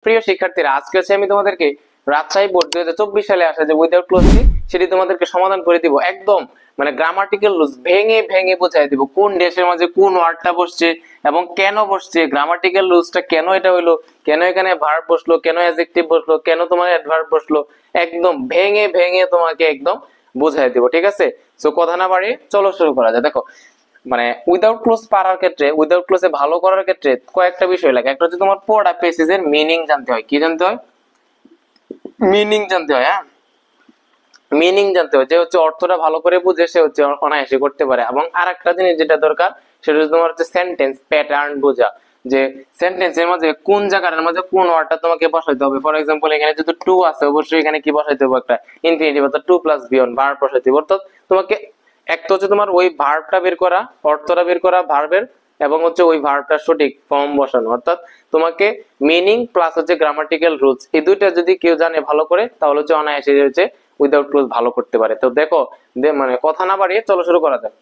প্রিয় শিক্ষার্থীরা, আজকে হচ্ছে আমি তোমাদেরকে রাজশাহী বোর্ড 2024 সালে আসা যে উইদাউট ক্লোজটি সেটি তোমাদেরকে সমাধান করে দিব। একদম মানে গ্রামাটিক্যাল রুলস ভেঙে ভেঙে বোঝাই দিব, কোন দেশের মাঝে কোন ওয়ার্ডটা বসছে এবং কেন বসছে, গ্রামাটিক্যাল রুলসটা কেন এটা হইলো, কেন এখানে ভার্ব বসলো, কেন অ্যাডজেক্টিভ বসলো, কেন তোমার অ্যাডভার্ব বসলো, একদম ভেঙে ভেঙে তোমাকে একদম বোঝাই দিব। ঠিক আছে, সো কথা না বাড়িয়ে চলো শুরু করা যায়। দেখো মানে উইদাউট ক্লোজ পারার ক্ষেত্রে, উইদাউট ক্লোজে ভালো করার ক্ষেত্রে কয়েকটা বিষয় লাগে। একটা হচ্ছে তোমার পড়া প্যাসেজের মিনিং জানতে হয়। কি জানতে হয়? মিনিং জানতে হয়। হ্যাঁ, মিনিং জানতে হয়, যে হচ্ছে অর্থটা ভালো করে বুঝে সে হচ্ছে অনায়াসে করতে পারে। এবং আরেকটা জিনিস যেটা দরকার সেটা হচ্ছে তোমার হচ্ছে সেন্টেন্স প্যাটার্ন বোঝা, যে সেন্টেন্সের মাঝে কোন জায়গার মাঝে কোন ওয়ার্ডটা তোমাকে বসাইতে হবে। ফর এক্সাম্পল এখানে যদি টু আছে, অবশ্যই এখানে কি বসাইতে হবে? একটা ইনফিনিটিভ অর্থাৎ টু প্লাস বিয়ন্ড ভার্ব বসাইতে হবে। অর্থাৎ তোমাকে একটা হচ্ছে তোমার ওই ভার্বটা বের করা, অর্থটা বের করা ভার্বের, এবং হচ্ছে ওই ভার্বটার সঠিক ফর্ম বসানো। অর্থাৎ তোমাকে মিনিং প্লাস হচ্ছে গ্রামাটিক্যাল রুলস, এই দুইটা যদি কেউ জানে ভালো করে, তাহলে হচ্ছে অনায়াসে হচ্ছে উইদাউট ক্লোজ ভালো করতে পারে। তো দেখো মানে কথা না বাড়িয়ে চলো শুরু করা যাক।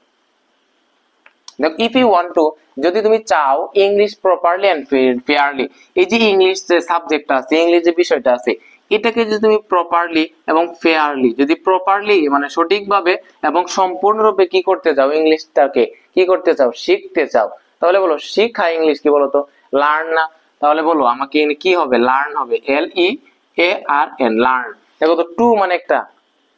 দেখো, ইফ ইউ ওয়ান্ট টু, যদি তুমি চাও ইংলিশ প্রপারলি এন্ড ফেয়ারলি, এই যে ইংলিশ যে সাবজেক্টটা আছে, ইংলিশ যে বিষয়টা আছে, এটাকে যদি তুমি প্রপারলি এবং ফেয়ারলি, যদি প্রপারলি মানে সঠিকভাবে এবং সম্পূর্ণরূপে কি করতে চাও, ইংলিশটাকে কি করতে চাও, শিখতে চাও, তাহলে বলো শিখা। ইংলিশ কি বলো তো? লার্ন না? তাহলে বলো আমাকে কি হবে? লার্ন হবে, LEARN, লার্ন। দেখো তো টু মানে একটা,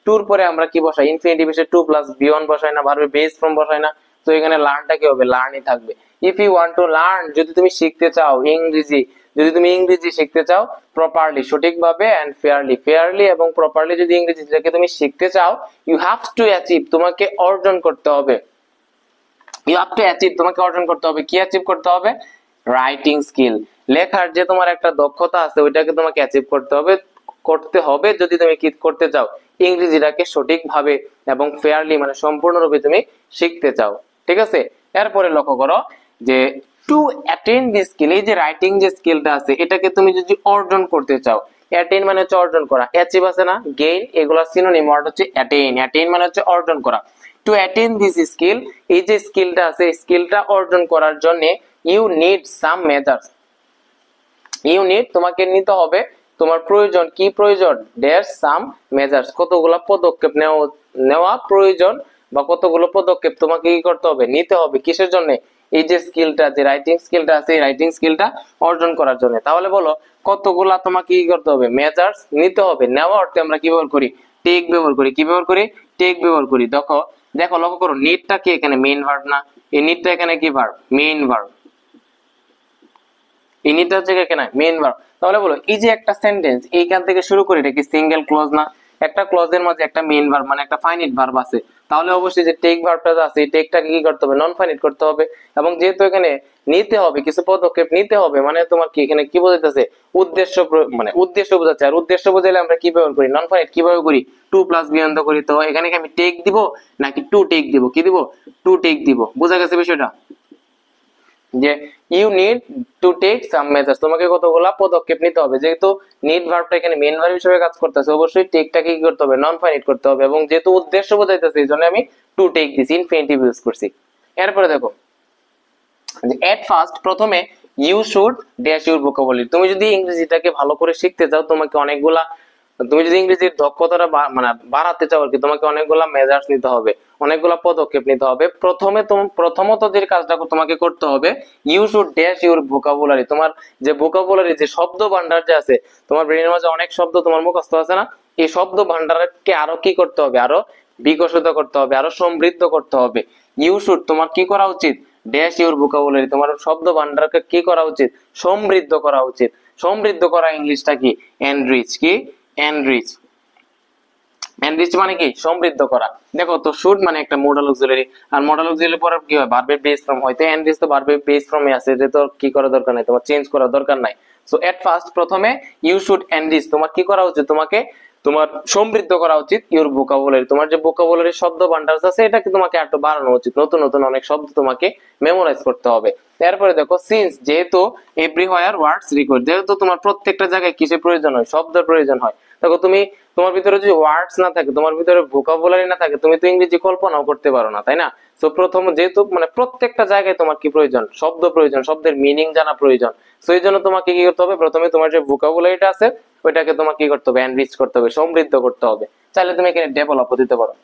টুর পরে আমরা কি বসাই? ইনফিনিটিভ এসে টু প্লাস বিয়ন্ড বসাই না, ভার্বে বেস ফর্ম বসাই না? তো এখানে লার্নটা কি হবে? লার্নই থাকবে। If you want to learn, যদি তুমি শিখতে চাও ইংরেজি, যদি তুমি ইংরেজি শিখতে চাও প্রপারলি সঠিকভাবে এন্ড ফেয়ারলি, ফেয়ারলি এবং প্রপারলি যদি ইংরেজিটাকে তুমি শিখতে চাও, ইউ হ্যাভ টু অ্যাচিভ, তোমাকে অর্জন করতে হবে। ইউ হ্যাভ টু অ্যাচিভ, তোমাকে অর্জন করতে হবে। কি অ্যাচিভ করতে হবে? রাইটিং স্কিল, লেখার যে তোমার একটা দক্ষতা আছে ওইটাকে তোমাকে অ্যাচিভ করতে হবে, যদি তুমি কি করতে চাও, ইংরেজিটাকে সঠিকভাবে এবং ফেয়ারলি মানে সম্পূর্ণরূপে তুমি শিখতে চাও। ঠিক আছে, এরপরে লক্ষ্য করো যে টু অ্যাটেইন দিস স্কিল, এই যে রাইটিং যে স্কিলটা আছে এটাকে তুমি যদি অর্জন করতে চাও, অ্যাটেইন মানে হচ্ছে অর্জন করা, অ্যাচিভ আছে না, গেইন, এগুলা সিনোনিম ওয়ার্ড হচ্ছে অ্যাটেইন। অ্যাটেইন মানে হচ্ছে অর্জন করা। টু অ্যাটেইন দিস স্কিল, এই যে স্কিলটা আছে স্কিলটা অর্জন করার জন্য ইউ নিড সাম মেজার্স, ইউনিট তোমাকে নিতে হবে, তোমার প্রয়োজন। কি প্রয়োজন? দেয়ার সাম মেজার্স, কতগুলো পদক্ষেপ নেওয়া প্রয়োজন, বা কতগুলো পদক্ষেপ তোমাকে কি করতে হবে? নিতে হবে। কিসের জন্য? এই যে স্কিলটা, যে রাইটিং স্কিলটা আছে, এই রাইটিং স্কিলটা অর্জন করার জন্য। তাহলে বলো কতগুলা তোমাকে কি করতে হবে? মেজার্স নিতে হবে। নেওয়া অর্থে আমরা কি ব্যবহার করি? টেক ব্যবহার করি। কি ব্যবহার করি? টেক ব্যবহার করি। দেখো দেখো লক্ষ্য করো, নিডটা কি এখানে মেইন ভার্ব না? এই নিডটা এখানে কি ভার্ব? Main verb. ইনিটা হচ্ছে এখানে মেইন ভার্ব। তাহলে বলো এই যে একটা সেন্টেন্স এইখান থেকে শুরু করে, এটা কি সিঙ্গেল ক্লজ না? একটা ক্লজের মধ্যে একটা মেইন ভার্ব মানে একটা ফাইনিট ভার্ব আছে, তাহলে অবশ্যই যে টেক ভার্বটা আছে এই টেকটাকে কি করতে হবে? নন ফাইনিট করতে হবে। এবং যেহেতু এখানে নিতে হবে, কিছু পদক্ষেপ নিতে হবে, মানে তোমার কি এখানে কি বোঝাইতেছে? উদ্দেশ্য, মানে উদ্দেশ্য বোঝাচ্ছে। আর উদ্দেশ্য বোঝাইলে আমরা কি ব্যবহার করি? নন ফাইনিট কিভাবে করি? টু প্লাস বিয়ন্ড করি। তো এখানে কি আমি টেক দিব নাকি টু টেক দিব? কি দিব? টু টেক দিব। বোঝা গেছে বিষয়টা? যে you need to take some measures, তোমাকে কতগুলা পদক্ষেপ নিতে হবে। যেহেতু নিড ভার্বটা এখানে মেইন ভার্ব হিসেবে কাজ করতেছে, অবশ্যই টেকটাকে কি করতে হবে? নন ফাইনিট করতে হবে। এবং যেহেতু উদ্দেশ্য বোঝাইতেছে এই জন্য আমি টু টেক দিছি, ইনফিনিটিভ ইউজ করছি। এরপরে দেখো এট ফার্স্ট, প্রথমে you should dash your vocabulary, তুমি যদি ইংরেজিটাকে ভালো করে শিখতে চাও, তোমাকে অনেকগুলা, তুমি যদি ইংরেজির দক্ষতাটা মানে বাড়াতে চাও আর কি, তোমাকে অনেকগুলা মেজার্স নিতে হবে, অনেকগুলা পদক্ষেপ নিতে হবে। প্রথমত যে কাজটা তোমাকে করতে হবে, you should dash your vocabulary, তোমার যে ভোকাবুলারি, যে শব্দ ভান্ডার যে আছে তোমার ব্রেনের মাঝে, অনেক শব্দ তোমার মুখস্থ আছে না, এই শব্দ ভান্ডারকে আরো কি করতে হবে? আরো বিকশিত করতে হবে, আরো সমৃদ্ধ করতে হবে। ইউ শুড, তোমার কি করা উচিত? ড্যাশ ইউর ভোকাবুলারি, তোমার শব্দ ভান্ডারকে কি করা উচিত? সমৃদ্ধ করা উচিত। সমৃদ্ধ করা ইংলিশটা কি? এনরিচ। কি? এনরিচ। এনরিচ মানে কি? সমৃদ্ধ করা। দেখো তো শুড মানে একটা মডাল অক্সিলারি, আর মডাল অক্সিলারি পরে কি হয়? ভার্বের বেস ফর্ম হয়। তো এনরিচ তো ভার্বের বেস ফর্মে আছে, এটা তো কি করার দরকার নাই, তোমার চেঞ্জ করার দরকার নাই। সো এট ফার্স্ট, প্রথমে ইউ শুড এনরিচ, তোমার কি করা উচিত? তোমাকে তোমার সমৃদ্ধ করা উচিত ইউর ভোকাবুলারি, তোমার যে ভোকাবুলারি শব্দ ভান্ডার আছে এটাকে তোমাকে একটু বাড়ানো উচিত। নতুন নতুন অনেক শব্দ তোমাকে মেমোরাইজ করতে হবে। এরপরে দেখো সিন্স, যেহেতু এভরিহোয়ার ওয়ার্ডস রিকোয়ার্ড, যেহেতু তোমার প্রত্যেকটা জায়গায় কিসের প্রয়োজন হয়, শব্দের প্রয়োজন হয়। দেখো তুমি, তোমার ভিতরে যদি ওয়ার্ডস না থাকে, তোমার ভিতরে ভোকাবুলারি না থাকে, তুমি তো ইংরেজি কল্পনাও করতে পারো না, তাই না? তো প্রথম যেহেতু মানে প্রত্যেকটা জায়গায় তোমার কি প্রয়োজন, শব্দ প্রয়োজন, শব্দের মিনিং জানা প্রয়োজন। তো এই জন্য তোমাকে কি করতে হবে, প্রথমে তোমার যে ভোকাবুলারিটা আছে ওইটাকে তোমাকে কি করতে হবে, এনরিচ করতে হবে, সমৃদ্ধ করতে হবে। চাইলে তুমি এখানে ডেভেলপও দিতে পারো।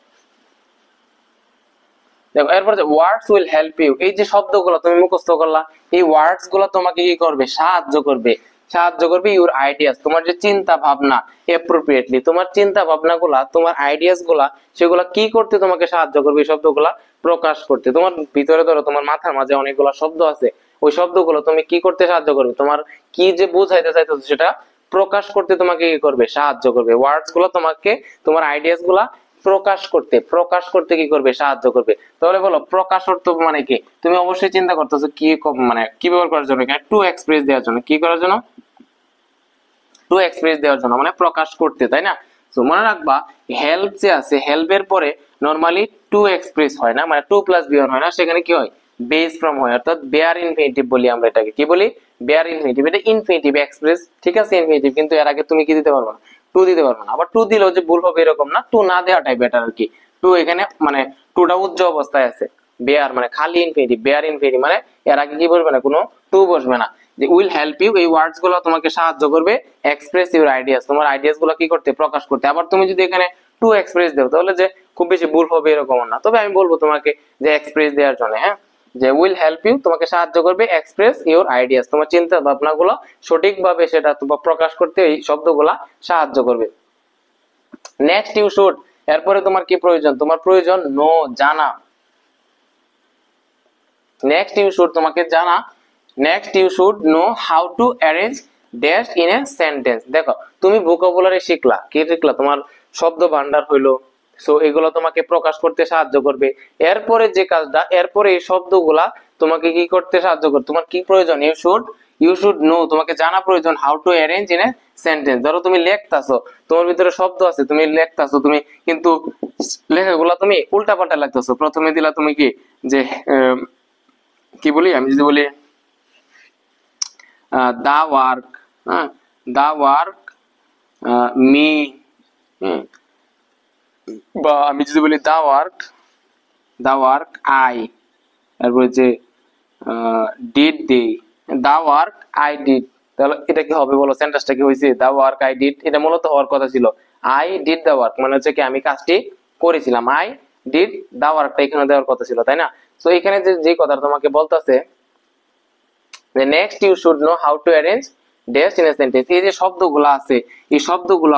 দেখো এরপর যে ওয়ার্ডস উইল হেল্প ইউ, এই যে শব্দগুলো তুমি মুখস্থ করলা, এই ওয়ার্ডস গুলো তোমাকে কি করবে, সাহায্য করবে। সাহায্য করবে ইউর আইডিয়াস, তোমার যে চিন্তা ভাবনা, এপ্রোপ্রিয়েটলি তোমার চিন্তা ভাবনা গুলা, তোমার আইডিয়াস গুলা, সেগুলা কি করতে তোমাকে সাহায্য করবে, এই শব্দগুলা প্রকাশ করতে। তোমার ভিতরে ধরো তোমার মাথার মাঝে অনেকগুলো শব্দ আছে, ওই শব্দগুলো তুমি কি করতে সাহায্য করবে, তোমার কি যে বোঝাইতে চাইতেছো সেটা প্রকাশ করতে তোমাকে কি করবে, সাহায্য করবে। ওয়ার্ডস গুলো তোমাকে তোমার আইডিয়াস গুলা প্রকাশ করতে কি করবে, সাহায্য করবে। তাহলে বলো প্রকাশ অর্থ মানে কি? তুমি অবশ্যই চিন্তা করতেছো কি মানে কি ব্যবহার করার জন্য, এখানে টু এক্সপ্রেস দেওয়ার জন্য, কি করার জন্য, টু এক্সপ্রেস দেওয়ার জন্য, মানে প্রকাশ করতে, তাই না? তো মনে রাখবা হেল্প যে আছে, হেল্পের পরে নরমালি টু এক্সপ্রেস হয় না, মানে টু প্লাস বি হয় না, সেখানে কি হয়, বেস ফ্রম হয়, অর্থাৎ বেয়ার ইনফিনিটিভ বলি আমরা এটাকে, কি বলি, বেয়ার ইনফিনিটিভ। এটা ইনফিনিটিভ এক্সপ্রেস, ঠিক আছে, ইনফিনিটিভ, কিন্তু এর আগে তুমি কি দিতে পারবে না, টু দিতে পারবে না। আবার টু দিলেও যে ভুল হবে এরকম না, টু না দেওয়াটাই বেটার আর কি। টু এখানে মানে টুটা উজ্জ্ব অবস্থায় আছে, বেয়ার মানে খালি ইনফিনিটিভ, বেয়ার ইনফিনিটিভ মানে এর আগে কি বসবে না, কোনো টু বসবে না। যে উইল হেল্প ইউ, এই ওয়ার্ডস গুলো তোমাকে সাহায্য করবে এক্সপ্রেস ইউর আইডিয়াস, তোমার আইডিয়াস গুলো কি করতে, প্রকাশ করতে। আবার তুমি যদি এখানে টু এক্সপ্রেস দাও তাহলে যে খুব বেশি ভুল হবে এরকম না, তবে আমি বলবো তোমাকে যে এক্সপ্রেস দেওয়ার জন্য, হ্যাঁ, যে উইল হেল্প ইউ তোমাকে সাহায্য করবে এক্সপ্রেস ইউর আইডিয়াস, তোমার চিন্তা ভাবনা গুলো সঠিকভাবে সেটা তোমার প্রকাশ করতে এই শব্দগুলা সাহায্য করবে। নেক্সট ইউ শুড, এরপরে তোমার কি প্রয়োজন, তোমার প্রয়োজন নো, জানা। নেক্সট ইউ শুড তোমাকে জানা, next you should know how to arrange dash in a sentence. দেখো তুমি ভোকাবুলারি শিখলা, কি শিখলা, তোমার শব্দ ভান্ডার হইলো, সো এগুলো তোমাকে প্রকাশ করতে সাহায্য করবে। এরপরে যে কাজটা, এরপরে এই শব্দগুলা তোমাকে কি করতে সাহায্য করবে, তোমার কি প্রয়োজন, ইউ শুড নো, তোমাকে জানা প্রয়োজন how to arrange in a sentence. ধরো তুমি লেখতাছো, তোমার ভিতরে শব্দ আছে, তুমি লেখতাছো, তুমি কিন্তু লেখাগুলা তুমি উল্টাপাল্টা লাগতেছো। প্রথমে দিলা তুমি কি, যে কি বলি, আমি যদি বলি দা ওয়ার্ক, হ্যাঁ, দা ওয়ার্ক মি, বা আমি যদি বলি দা ওয়ার্ক আই, তারপরে যে did they, the work I did, তাহলে এটা কি হবে বলো, সেন্টেন্সটা কি হয়েছে, দা ওয়ার্ক আই ডিড, এটা মূলত হওয়ার কথা ছিল আই ডিড দা ওয়ার্ক, মানে হচ্ছে কি আমি কাজটি করেছিলাম, আই ডিড দা ওয়ার্কটা এখানে দেওয়ার কথা ছিল, তাই না? তো এখানে যে কথা তোমাকে বলতেছে, next you should know how to arrange dash in a sentence, এই যে শব্দগুলো আছে, এই শব্দগুলো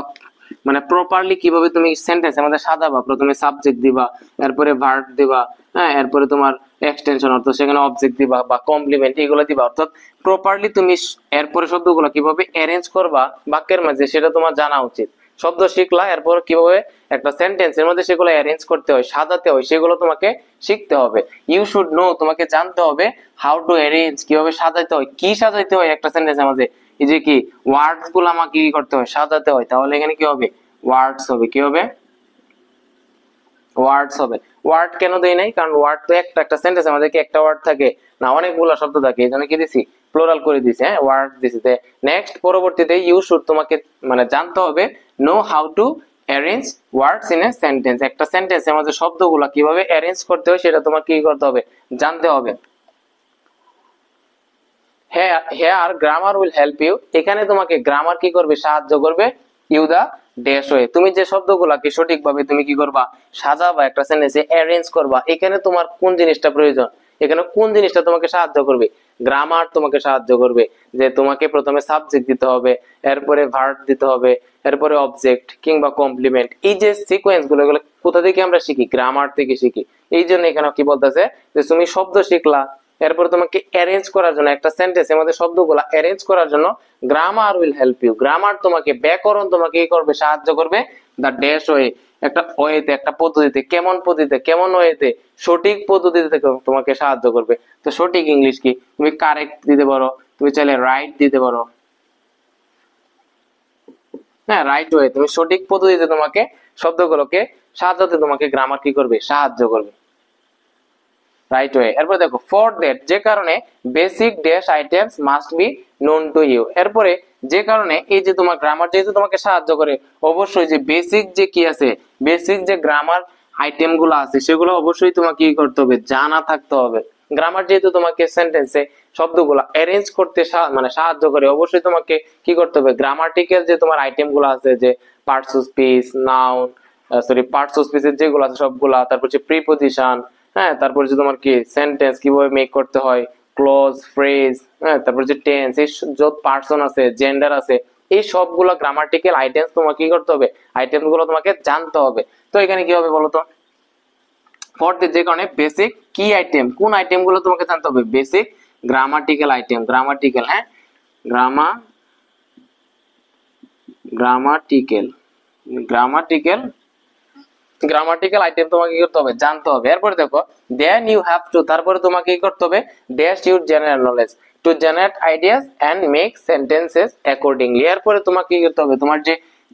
মানে প্রপারলি কিভাবে তুমি সেন্টেন্সের মধ্যে সাজাবা, প্রথমে সাবজেক্ট দিবা, এরপরে ভার্ব দিবা, হ্যাঁ, এরপরে তোমার এক্সটেনশন অর্থ সেখানে অবজেক্ট দিবা বা কমপ্লিমেন্ট এগুলো দিবা, অর্থাৎ প্রপারলি তুমি এরপরে শব্দগুলো কিভাবে অ্যারেঞ্জ করবা বাক্যের মাঝে সেটা তোমার জানা উচিত। শব্দ শিখলা, এরপর কিভাবে একটা সেন্টেন্সের মধ্যে সেগুলো অ্যারেঞ্জ করতে হয়, সাজাতে হয়, সেগুলো তোমাকে শিখতে হবে। ইউ শুড নো, তোমাকে জানতে হবে হাউ টু অ্যারেঞ্জ, কিভাবে সাজাইতে হয়, কি সাজাইতে হয় একটা সেন্টেন্সের মধ্যে, এই যে কি ওয়ার্ডস গুলো আমাকে কি করতে হয়, সাজাতে হয়। তাহলে এখানে কি হবে, ওয়ার্ডস হবে, কি হবে, ওয়ার্ডস হবে। ওয়ার্ড কেন দেই নাই, কারণ ওয়ার্ড তো একটা সেন্টেন্স আমাদের কি একটা ওয়ার্ড থাকে না, অনেকগুলো শব্দ থাকে, এই জন্য কি দিছি, প্লুরাল করে দিছি, হ্যাঁ, ওয়ার্ড দিছি। নেক্সট পরবর্তীতে ইউ শুড তোমাকে মানে জানতে হবে no how to arrange words in a sentence, একটা সেন্টেন্সের মধ্যে শব্দগুলো কিভাবে অ্যারেঞ্জ করতে হয় সেটা তোমার কি করতে হবে, জানতে হবে। Here grammar will help you, এখানে তোমাকে গ্রামার কি করবে, সাহায্য করবে, ইউ দা ড্যাশ ওয়ে, তুমি যে শব্দগুলোকে সঠিকভাবে তুমি কি করবা, সাজাবা, একটা সেন্টেন্সে অ্যারেঞ্জ করবা, এখানে তোমার কোন জিনিসটা প্রয়োজন, এখানে কোন জিনিসটা তোমাকে সাহায্য করবে, গ্রামার তোমাকে সাহায্য করবে। যে তোমাকে প্রথমে সাবজেক্ট দিতে হবে, এরপরে ভার্ব দিতে হবে, এরপরে অবজেক্ট কিংবা কমপ্লিমেন্ট, এই যে সিকোয়েন্স গুলো এগুলো কোথা থেকে আমরা শিখি, গ্রামার থেকে শিখি। এই জন্য এখানে কি বলতেছে, যে তুমি শব্দ শিখলা, এরপর তোমাকে অ্যারেঞ্জ করার জন্য একটা সেন্টেন্সের মধ্যে শব্দগুলো অ্যারেঞ্জ করার জন্য grammar will help you, grammar তোমাকে, ব্যাকরণ তোমাকে কি করবে, সাহায্য করবে, দা ড্যাশ ওয়ে, একটা ওয়েতে, একটা পদ্ধতিতে, কেমন পদ্ধতিতে, কেমন ওয়েতে, সঠিক পদ্ধতিতে তোমাকে সাহায্য করবে। তো সঠিক ইংলিশ কি, তুমি কারেক্ট দিতে পারো, তুমি চাইলে রাইট দিতে পারো, হ্যাঁ, রাইট ওয়ে, তুমি সঠিক পদ্ধতিতে তোমাকে শব্দগুলোকে সাজাতে তোমাকে গ্রামার কি করবে, সাহায্য করবে। Right way. এরপর দেখো ফর দ্যাট, যে কারণে basic dash items must be known to you. এরপরে যে কারণে, এই যে তোমার গ্রামার যেহেতু তোমাকে সাহায্য করে, অবশ্যই যে বেসিক যে কি আছে, বেসিক যে গ্রামার আইটেম গুলো আছে সেগুলো অবশ্যই তোমাকে কি করতে হবে, জানা থাকতে হবে। গ্রামার যেহেতু তোমাকে সেন্টেন্সে শব্দগুলো অ্যারেঞ্জ করতে মানে সাহায্য করে, অবশ্যই তোমাকে কি করতে হবে, গ্রামাটিক্যাল যে তোমার আইটেম গুলো আছে, যে parts of speech, noun, sorry parts of স্পিচের যেগুলো আছে সবগুলা, তারপর হচ্ছে প্রিপজিশন, হ্যাঁ, তারপর হচ্ছে তোমার কি সেন্টেন্স কিভাবে মেক করতে হয়, ক্লজ, ফ্রেজ, হ্যাঁ, তারপর হচ্ছে টেন্স, এই যত পার্সন আছে, জেন্ডার আছে, এই সবগুলো গ্রামাটিক্যাল আইটেমস তোমাকে কি করতে হবে, আইটেমস গুলো তোমাকে জানতে হবে। তো এখানে কি হবে বলতো, ফর দ্য, যে কারণে বেসিক কি আইটেম, কোন আইটেম গুলো তোমাকে জানতে হবে, বেসিক গ্রামাটিক্যাল আইটেম, গ্রামাটিক্যাল, হ্যাঁ, গ্রামাটিক্যাল গ্রামাটিক্যাল গ্রামাটিক্যাল আইটেম তোমাকে কি করতে হবে, জানতে হবে। এরপরে দেখো দেন ইউ হ্যাভ টু, তারপরে তোমাকে কি করতে হবে, dash your general knowledge to generate ideas and make sentences accordingly. এরপরে তোমাকে কি করতে হবে, তোমার যে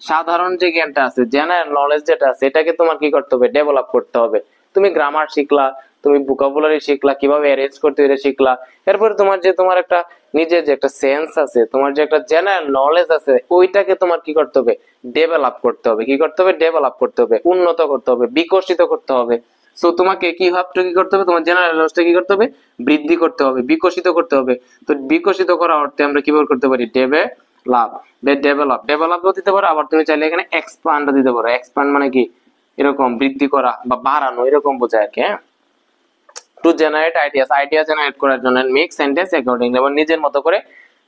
সাধারণ যে জ্ঞানটা আছে, জেনারেল নলেজ যেটা আছে, এটাকে তোমার কি করতে হবে, ডেভেলপ করতে হবে। তুমি গ্রামার শিখলা, তুমি ভোকাবুলারি শিখলা, কিভাবে অ্যারেঞ্জ করতে এটা শিখলা। এরপরে তোমার যে তোমার একটা নিজের যে একটা সেন্স আছে, তোমার যে একটা জেনারেল নলেজ আছে, ওইটাকে তোমার কি করতে হবে, ডেভেলপ করতে হবে। কি করতে হবে, ডেভেলপ করতে হবে, উন্নত করতে হবে, বিকশিত করতে হবে। সো তোমাকে কি ভাবতে কি করতে হবে, তোমার জেনারেল নলেজটা কি করতে হবে, বৃদ্ধি করতে হবে, বিকশিত করতে হবে। তো বিকশিত করা অর্থে আমরা কিভাবে করতে পারি, ডেভেলপ দিতে পারো। আবার তুমি চাইলে এখানে এক্সপান্ড দিতে পারো। এক্সপান্ড মানে কি, এরকম বৃদ্ধি করা বা বাড়ানো, এরকম বোঝায় আর কি। হ্যাঁ, টু জেনারেট আইডিয়া জেনারেট করার জন্য, মেক সেন্টেন্স অ্যাকর্ডিংলি, এবং নিজের মতো করে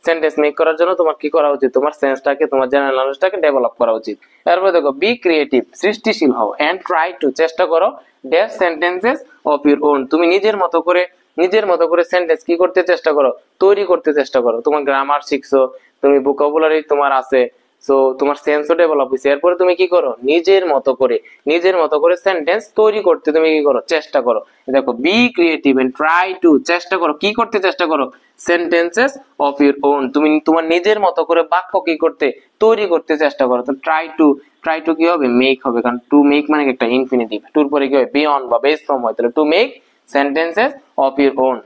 সেন্টেন্স মেক করার জন্য তোমার কি করা উচিত, তোমার সেন্সটাকে, তোমার জেনারেল নলেজটাকে ডেভেলপ করা উচিত। এরপর দেখো বি ক্রিয়েটিভ, সৃষ্টিশীল হও, এন্ড ট্রাই টু, চেষ্টা করো, dash sentences of your on, তুমি নিজের মতো করে সেন্টেন্স কি করতে চেষ্টা করো, তৈরি করতে চেষ্টা করো। তোমার গ্রামার শিখছো, তুমি ভোকাবুলারি তোমার আছে, সো তোমার সেন্সও ডেভেলপ হয়েছে। এরপরে তুমি কি করো, নিজের মতো করে সেন্টেন্স তৈরি করতে তুমি কি করো, চেষ্টা করো। দেখো be creative and try to, চেষ্টা করো, কি করতে চেষ্টা করো, সেন্টেন্সেস অফ ইউর ওন, তুমি তোমার নিজের মতো করে বাক্য কি করতে, তৈরি করতে চেষ্টা করো। তো ট্রাই টু কি হবে, মেক হবে, কারণ টু মেক মানে একটা ইনফিনিটিভ, টুর পরে কি হবে, বিয়ন্ড বা বেস ফ্রম হয়, তাহলে to make sentences of your own.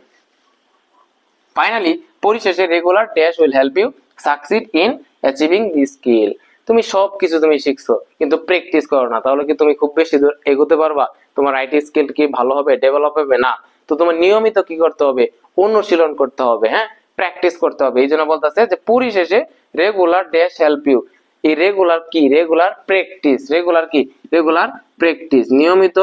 Finally, পরিশেষে regular dash will help you succeed in achieving the skill. তুমি সবকিছু তুমি শিখছো কিন্তু প্র্যাকটিস করো না, তাহলে কি তুমি খুব বেশি দূর এগোতে পারবা? তোমার আইটি স্কিল কি ভালো হবে, ডেভেলপ হবে না? তো তোমার নিয়মিত কি করতে হবে, অনুশীলন করতে হবে, হ্যাঁ, প্র্যাকটিস করতে হবে। এই জন্য বলতেছে যে পরিশেষে রেগুলার ড্যাশ হেল্প ইউ, এই রেগুলার কি, রেগুলার প্র্যাকটিস, নিয়মিত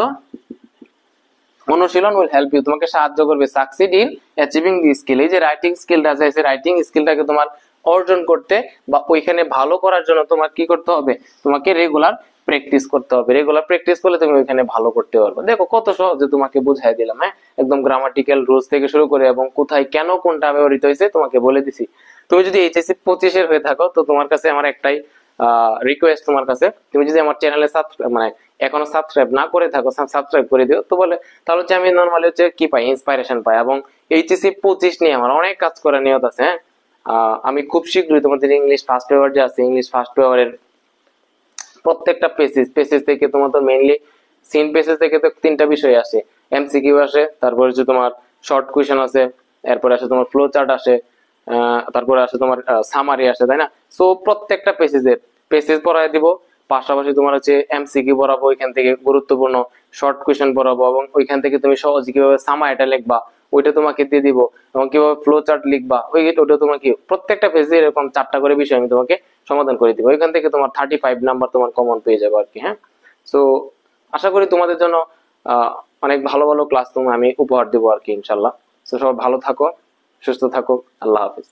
অনুশীলন উইল হেল্প ইউ, তোমাকে সাহায্য করবে succeed in achieving the skill. এই যে রাইটিং স্কিলটা আছে, সেই রাইটিং স্কিলটাকে তোমার অর্জন করতে বা ওইখানে ভালো করার জন্য তোমার কি করতে হবে, তোমাকে রেগুলার প্র্যাকটিস করতে হবে। রেগুলার প্র্যাকটিস করলে তুমি ওইখানে ভালো করতে পারবে। দেখো কত সহজে তোমাকে বুঝাই দিলাম, হ্যাঁ, একদম গ্রামাটিক্যাল রুলস থেকে শুরু করে এবং কোথায় কেন কোনটা ব্যবহৃত হয়েছে তোমাকে বলে দিছি। তুমি যদি এইচএসসি 25 এর হয়ে থাকো, তো তোমার কাছে আমার একটাই রিকোয়েস্ট, তোমার কাছে তুমি যদি আমার চ্যানেলে মানে এখনো সাবস্ক্রাইব না করে থাকো, সাবস্ক্রাইব করে দিও। তো বলে তাহলে হচ্ছে আমি নরমালি হচ্ছে কি পাই, ইন্সপাইরেশন পাই। এবং এইচএসসি 25 নিয়ে আমার অনেক কাজ করার নিয়ত আছে। হ্যাঁ, আমি খুব শীঘ্রই তোমাদের ইংলিশ ফার্স্ট পেপার যে আছে, ইংলিশ ফার্স্ট পেপারের প্রত্যেকটা পেসেজ থেকে তোমাদের মেইনলি সিন পেসেজ থেকে তো 3টা বিষয় আসে, এমসিকিউ আসে, তারপর হচ্ছে তোমার শর্ট কোয়েশ্চেন আছে, এরপর আসে তোমার ফ্লো চার্ট আসে, তারপরে আসে তোমার সামারি আসে, তাই না? সো প্রত্যেকটা পেসেজ পড়ায় দিব, পাশাপাশি তোমার হচ্ছে এমসিকিউ পড়াবো, ওইখান থেকে গুরুত্বপূর্ণ শর্ট কোয়েশ্চেন পড়াবো, এবং ওইখান থেকে তুমি সহজে কিভাবে সামারিটা লিখবা ওইটা তোমাকে দিয়ে দিব, এবং কিভাবে ফ্লো চার্ট লিখবা ওইটা তোমাকে প্রত্যেকটা পেজে এরকম 4টা করে বিষয় আমি তোমাকে সমাধান করে দিব। ওইখান থেকে তোমার 35 নাম্বার তোমার কমন পেয়ে যাবে আর কি। হ্যাঁ, সো আশা করি তোমাদের জন্য অনেক ভালো ভালো ক্লাস আমি উপহার দেবো আর কি, ইনশাল্লাহ। সো সবাই ভালো থাকো, সুস্থ থাকো, আল্লাহ হাফিজ।